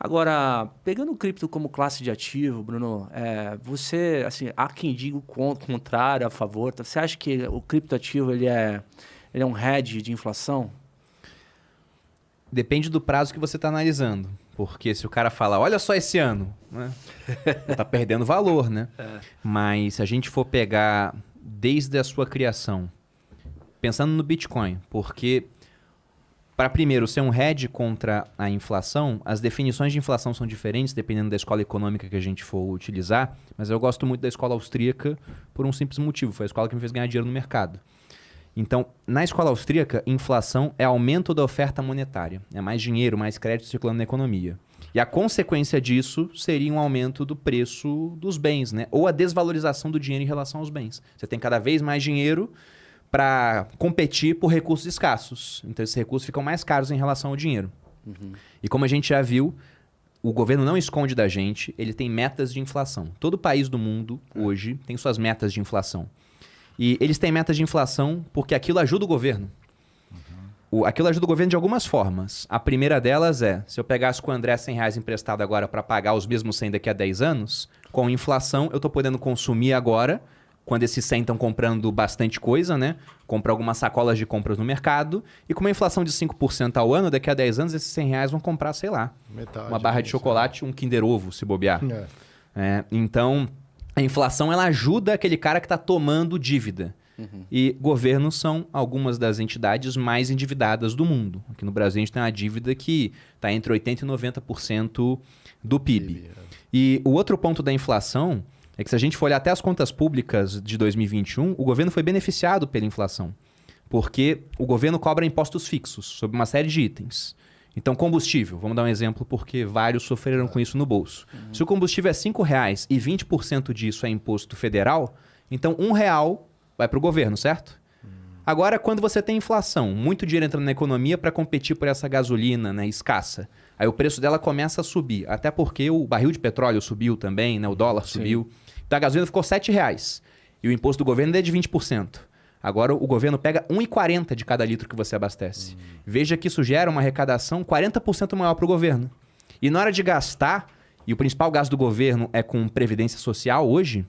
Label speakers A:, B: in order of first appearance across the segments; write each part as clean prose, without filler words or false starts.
A: Agora, pegando o cripto como classe de ativo, Bruno, você, assim, há quem diga o contrário, a favor. Tá? Você acha que o criptoativo ele é um hedge de inflação?
B: Depende do prazo que você está analisando. Porque se o cara fala, olha só esse ano, né? Tá perdendo valor, né? Mas se a gente for pegar desde a sua criação, pensando no Bitcoin, porque para primeiro ser um hedge contra a inflação, as definições de inflação são diferentes dependendo da escola econômica que a gente for utilizar, mas eu gosto muito da escola austríaca por um simples motivo, foi a escola que me fez ganhar dinheiro no mercado. Então, na escola austríaca, inflação é aumento da oferta monetária. É mais dinheiro, mais crédito circulando na economia. E a consequência disso seria um aumento do preço dos bens, né? Ou a desvalorização do dinheiro em relação aos bens. Você tem cada vez mais dinheiro para competir por recursos escassos. Então, esses recursos ficam mais caros em relação ao dinheiro. E como a gente já viu, o governo não esconde da gente, ele tem metas de inflação. Todo país do mundo, hoje, tem suas metas de inflação. E eles têm metas de inflação porque aquilo ajuda o governo. Aquilo ajuda o governo de algumas formas. A primeira delas é, se eu pegasse com o André R$100 emprestado agora para pagar os mesmos 100 daqui a 10 anos, com inflação eu estou podendo consumir agora, quando esses 100 estão comprando bastante coisa, né? Comprar algumas sacolas de compras no mercado, e com uma inflação de 5% ao ano, daqui a 10 anos esses R$100 vão comprar, sei lá,
C: Metade
B: uma barra de chocolate, um Kinder Ovo, se bobear. Então, a inflação ela ajuda aquele cara que está tomando dívida. E governos são algumas das entidades mais endividadas do mundo. Aqui no Brasil a gente tem uma dívida que está entre 80% e 90% do PIB. E o outro ponto da inflação é que se a gente for olhar até as contas públicas de 2021, o governo foi beneficiado pela inflação. Porque o governo cobra impostos fixos sobre uma série de itens. Então, combustível, vamos dar um exemplo porque vários sofreram com isso no bolso. Se o combustível é R$5 e 20% disso é imposto federal, então R$1 vai para o governo, certo? Agora, quando você tem inflação, muito dinheiro entrando na economia para competir por essa gasolina, né, escassa. Aí o preço dela começa a subir, até porque o barril de petróleo subiu também, né, o dólar subiu. Então a gasolina ficou R$7 e o imposto do governo é de 20%. Agora o governo pega R$1,40 de cada litro que você abastece. Veja que isso gera uma arrecadação 40% maior para o governo. E na hora de gastar, e o principal gasto do governo é com previdência social hoje,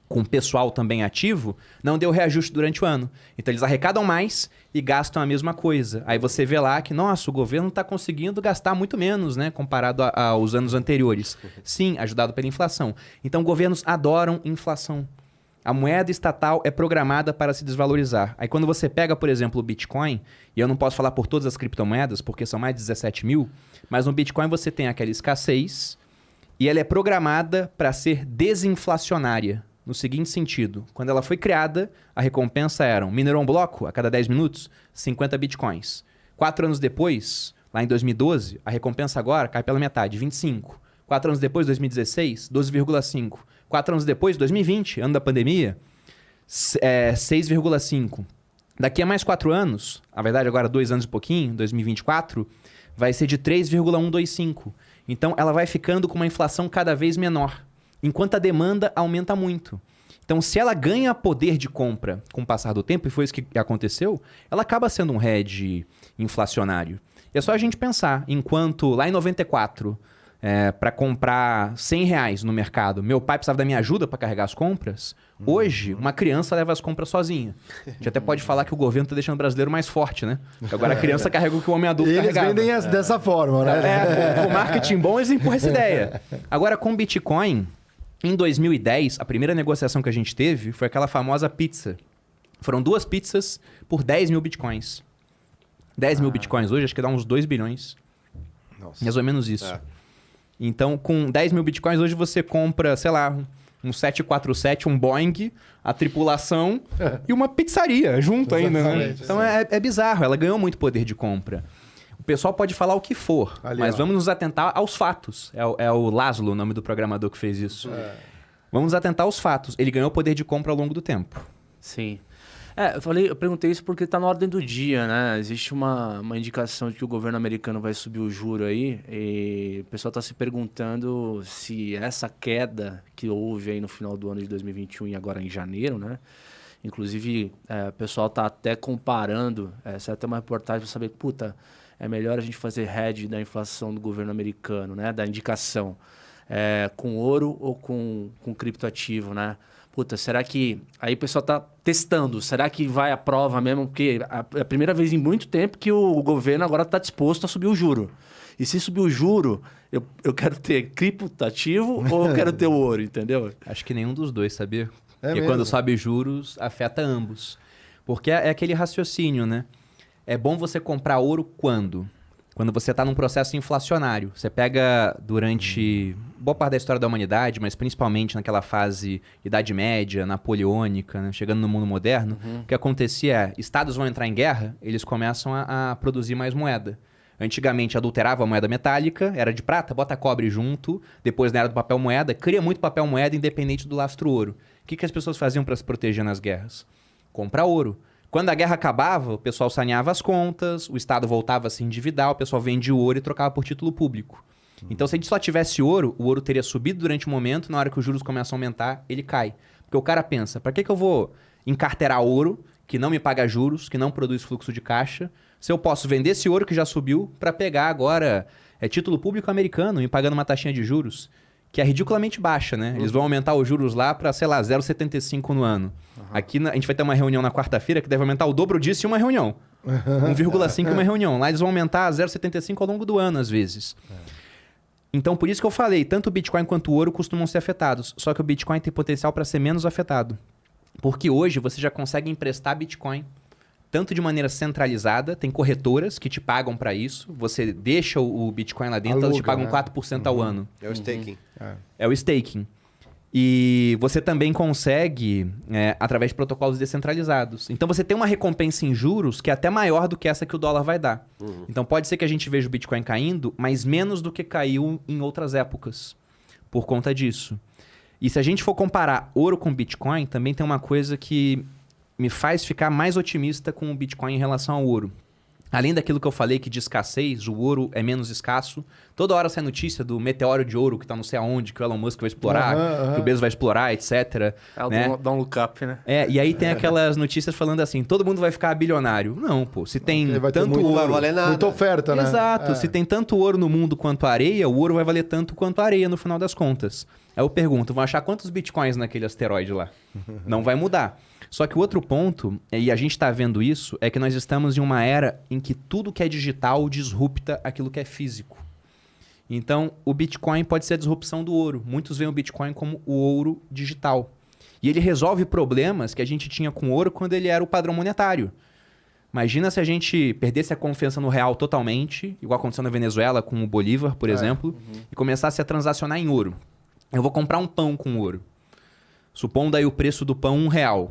B: com pessoal também ativo, não deu reajuste durante o ano. Então eles arrecadam mais e gastam a mesma coisa. Aí você vê lá que, nossa, o governo está conseguindo gastar muito menos, né, comparado aos anos anteriores. Sim, ajudado pela inflação. Então governos adoram inflação. A moeda estatal é programada para se desvalorizar. Aí quando você pega, por exemplo, o Bitcoin, e eu não posso falar por todas as criptomoedas, porque são mais de 17 mil, mas no Bitcoin você tem aquela escassez e ela é programada para ser desinflacionária. No seguinte sentido, quando ela foi criada, a recompensa era minerou um bloco a cada 10 minutos, 50 bitcoins. 4 anos depois, lá em 2012, a recompensa agora cai pela metade, 25. 4 anos depois, 2016, 12,5. 4 anos depois, 2020, ano da pandemia, 6,5. Daqui a mais 4 anos, na verdade agora 2 anos e pouquinho, 2024, vai ser de 3,125. Então ela vai ficando com uma inflação cada vez menor, enquanto a demanda aumenta muito. Então, se ela ganha poder de compra com o passar do tempo, e foi isso que aconteceu, ela acaba sendo um hedge inflacionário. E é só a gente pensar, enquanto lá em 94, para comprar R$100 no mercado, meu pai precisava da minha ajuda para carregar as compras, hoje, uma criança leva as compras sozinha. A gente até pode falar que o governo está deixando o brasileiro mais forte, né? Porque agora a criança carrega o que o homem adulto carregava.
C: Eles vendem dessa forma, né?
B: Com marketing bom, eles empurram essa ideia. Agora, com Bitcoin, em 2010, a primeira negociação que a gente teve foi aquela famosa pizza. Foram 2 pizzas por 10 mil bitcoins. 10 mil bitcoins hoje, acho que dá uns 2 bilhões.
C: Nossa.
B: Mais ou menos isso. Então, com 10 mil bitcoins, hoje você compra, sei lá, um 747, um Boeing, a tripulação e uma pizzaria junto ainda, né? Então é bizarro, ela ganhou muito poder de compra. O pessoal pode falar o que for, mas vamos nos atentar aos fatos. É o Laszlo, o nome do programador que fez isso. Vamos nos atentar aos fatos. Ele ganhou poder de compra ao longo do tempo.
A: Sim. Eu perguntei isso porque está na ordem do dia, né? Existe uma indicação de que o governo americano vai subir o juro aí, e o pessoal está se perguntando se essa queda que houve aí no final do ano de 2021 e agora em janeiro, né? Inclusive, o pessoal está até comparando, essa é até uma reportagem para saber, é melhor a gente fazer hedge da inflação do governo americano, né? Da indicação, com ouro ou com criptoativo, né? Puta, será que... Aí o pessoal tá testando. Será que vai à prova mesmo? Porque é a primeira vez em muito tempo que o governo agora está disposto a subir o juro. E se subir o juro, eu quero ter criptoativo ou eu quero ter o ouro, entendeu?
B: Acho que nenhum dos dois, sabia? Porque
C: mesmo?
B: quando sobe juros, afeta ambos. Porque é aquele raciocínio, né? É bom você comprar ouro quando? Quando você está num processo inflacionário. Você pega durante boa parte da história da humanidade, mas principalmente naquela fase Idade Média, napoleônica, né? Chegando no mundo moderno, o que acontecia é, estados vão entrar em guerra, eles começam a produzir mais moeda. Antigamente adulterava a moeda metálica, era de prata, bota cobre junto, depois na era do papel moeda, cria muito papel moeda independente do lastro ouro. O que as pessoas faziam para se proteger nas guerras? Comprar ouro. Quando a guerra acabava, o pessoal saneava as contas, o Estado voltava a se endividar, o pessoal vendia o ouro e trocava por título público. Então, se a gente só tivesse ouro, o ouro teria subido durante o momento, na hora que os juros começam a aumentar, ele cai. Porque o cara pensa, para que eu vou encarterar ouro, que não me paga juros, que não produz fluxo de caixa, se eu posso vender esse ouro que já subiu para pegar agora título público americano e pagando uma taxinha de juros, que é ridiculamente baixa, né? Eles vão aumentar os juros lá para, sei lá, 0,75 no ano. Aqui a gente vai ter uma reunião na quarta-feira que deve aumentar o dobro disso em uma reunião. 1,5 uma reunião. Lá eles vão aumentar 0,75 ao longo do ano, às vezes. Então, por isso que eu falei, tanto o Bitcoin quanto o ouro costumam ser afetados. Só que o Bitcoin tem potencial para ser menos afetado. Porque hoje você já consegue emprestar Bitcoin tanto de maneira centralizada, tem corretoras que te pagam para isso. Você deixa o Bitcoin lá dentro, elas te pagam 4% ao ano.
D: É o staking.
B: É o staking. E você também consegue através de protocolos descentralizados. Então você tem uma recompensa em juros que é até maior do que essa que o dólar vai dar. Então pode ser que a gente veja o Bitcoin caindo, mas menos do que caiu em outras épocas, por conta disso. E se a gente for comparar ouro com Bitcoin, também tem uma coisa que me faz ficar mais otimista com o Bitcoin em relação ao ouro. Além daquilo que eu falei, que de escassez, o ouro é menos escasso. Toda hora sai notícia do meteoro de ouro que está não sei aonde, que o Elon Musk vai explorar, que o Bezos vai explorar, etc.
A: É o Don't Look Up, né?
B: E aí tem aquelas notícias falando assim, todo mundo vai ficar bilionário. Não, pô, se tem tanto
C: muito,
B: ouro...
D: Não vai valer nada.
C: Muita oferta, né?
B: Exato, se tem tanto ouro no mundo quanto areia, o ouro vai valer tanto quanto a areia no final das contas. Aí eu pergunto, vão achar quantos bitcoins naquele asteroide lá? Não vai mudar. Só que o outro ponto, e a gente está vendo isso, é que nós estamos em uma era em que tudo que é digital disrupta aquilo que é físico. Então, o Bitcoin pode ser a disrupção do ouro. Muitos veem o Bitcoin como o ouro digital. E ele resolve problemas que a gente tinha com o ouro quando ele era o padrão monetário. Imagina se a gente perdesse a confiança no real totalmente, igual aconteceu na Venezuela com o Bolívar, por exemplo, e começasse a transacionar em ouro. Eu vou comprar um pão com ouro. Supondo aí o preço do pão R$1.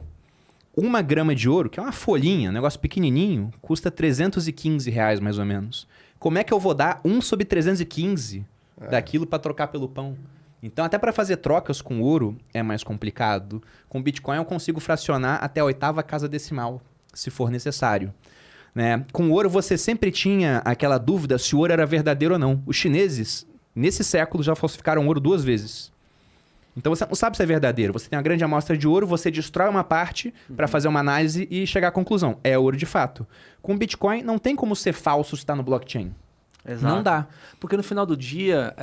B: 1 grama de ouro, que é uma folhinha, um negócio pequenininho, custa R$315 mais ou menos. Como é que eu vou dar 1 sobre 315 daquilo para trocar pelo pão? Então, até para fazer trocas com ouro é mais complicado. Com Bitcoin eu consigo fracionar até a 8ª casa decimal, se for necessário. Né? Com ouro você sempre tinha aquela dúvida se o ouro era verdadeiro ou não. Os chineses, nesse século, já falsificaram ouro 2 vezes. Então você não sabe se é verdadeiro. Você tem uma grande amostra de ouro, você destrói uma parte para fazer uma análise e chegar à conclusão. É ouro de fato. Com Bitcoin não tem como ser falso se está no blockchain.
A: Exato.
B: Não dá.
A: Porque no final do dia,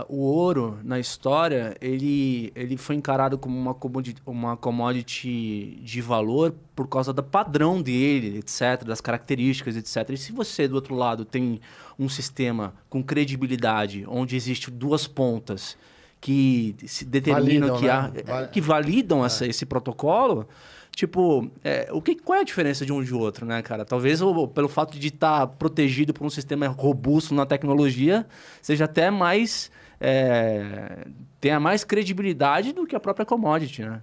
A: o ouro, na história, ele foi encarado como uma commodity de valor por causa do padrão dele, etc., das características, etc. E se você, do outro lado, tem um sistema com credibilidade, onde existem 2 pontas que se determinam, que validam esse protocolo, tipo, qual é a diferença de um de outro, né, cara? Talvez pelo fato de estar protegido por um sistema robusto na tecnologia, seja até mais... tenha mais credibilidade do que a própria commodity, né?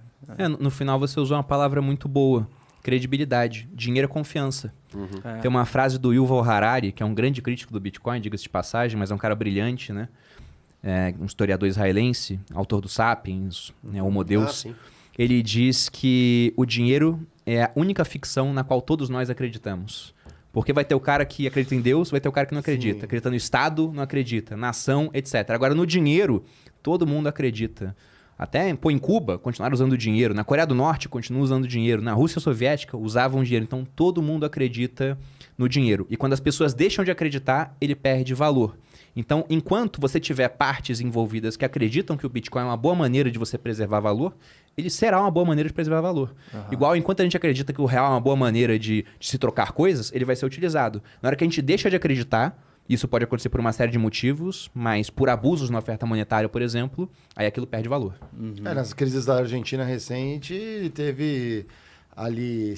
B: No final você usou uma palavra muito boa. Credibilidade. Dinheiro é confiança. Tem uma frase do Yuval Harari, que é um grande crítico do Bitcoin, diga-se de passagem, mas é um cara brilhante, né? Um historiador israelense, autor do Sapiens, Homo Deus. Ele diz que o dinheiro é a única ficção na qual todos nós acreditamos. Porque vai ter o cara que acredita em Deus, vai ter o cara que não acredita. Acredita no Estado, não acredita. Nação, etc. Agora, no dinheiro, todo mundo acredita. Até pô, em Cuba, continuaram usando dinheiro. Na Coreia do Norte, continuam usando dinheiro. Na Rússia Soviética, usavam dinheiro. Então, todo mundo acredita no dinheiro. E quando as pessoas deixam de acreditar, ele perde valor. Então, enquanto você tiver partes envolvidas que acreditam que o Bitcoin é uma boa maneira de você preservar valor, ele será uma boa maneira de preservar valor. Igual, enquanto a gente acredita que o real é uma boa maneira de se trocar coisas, ele vai ser utilizado. Na hora que a gente deixa de acreditar, isso pode acontecer por uma série de motivos, mas por abusos na oferta monetária, por exemplo, aí aquilo perde valor.
C: Nas crises da Argentina recente, teve ali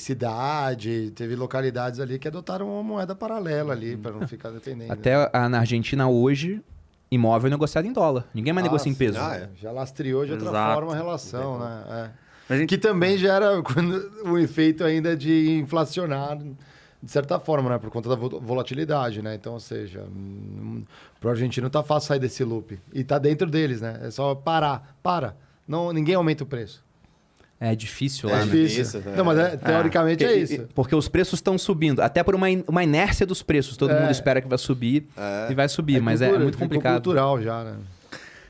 C: teve localidades ali que adotaram uma moeda paralela ali, para não ficar dependendo.
B: Até na Argentina hoje, imóvel é negociado em dólar. Ninguém mais negocia em peso.
C: Já lastreou de outra
A: Exato.
C: forma a relação, né?
A: Mas
C: Que também gera o efeito ainda de inflacionar, de certa forma, né? Por conta da volatilidade, né? Então, ou seja, pro argentino tá fácil sair desse loop. E tá dentro deles, né? É só parar. Não, ninguém aumenta o preço.
B: É difícil lá,
C: É
B: né?
C: difícil. Não, mas teoricamente é isso.
B: Porque os preços estão subindo. Até por uma inércia dos preços. Todo mundo espera que vai subir e vai subir. Mas é muito complicado.
C: Cultural já, né?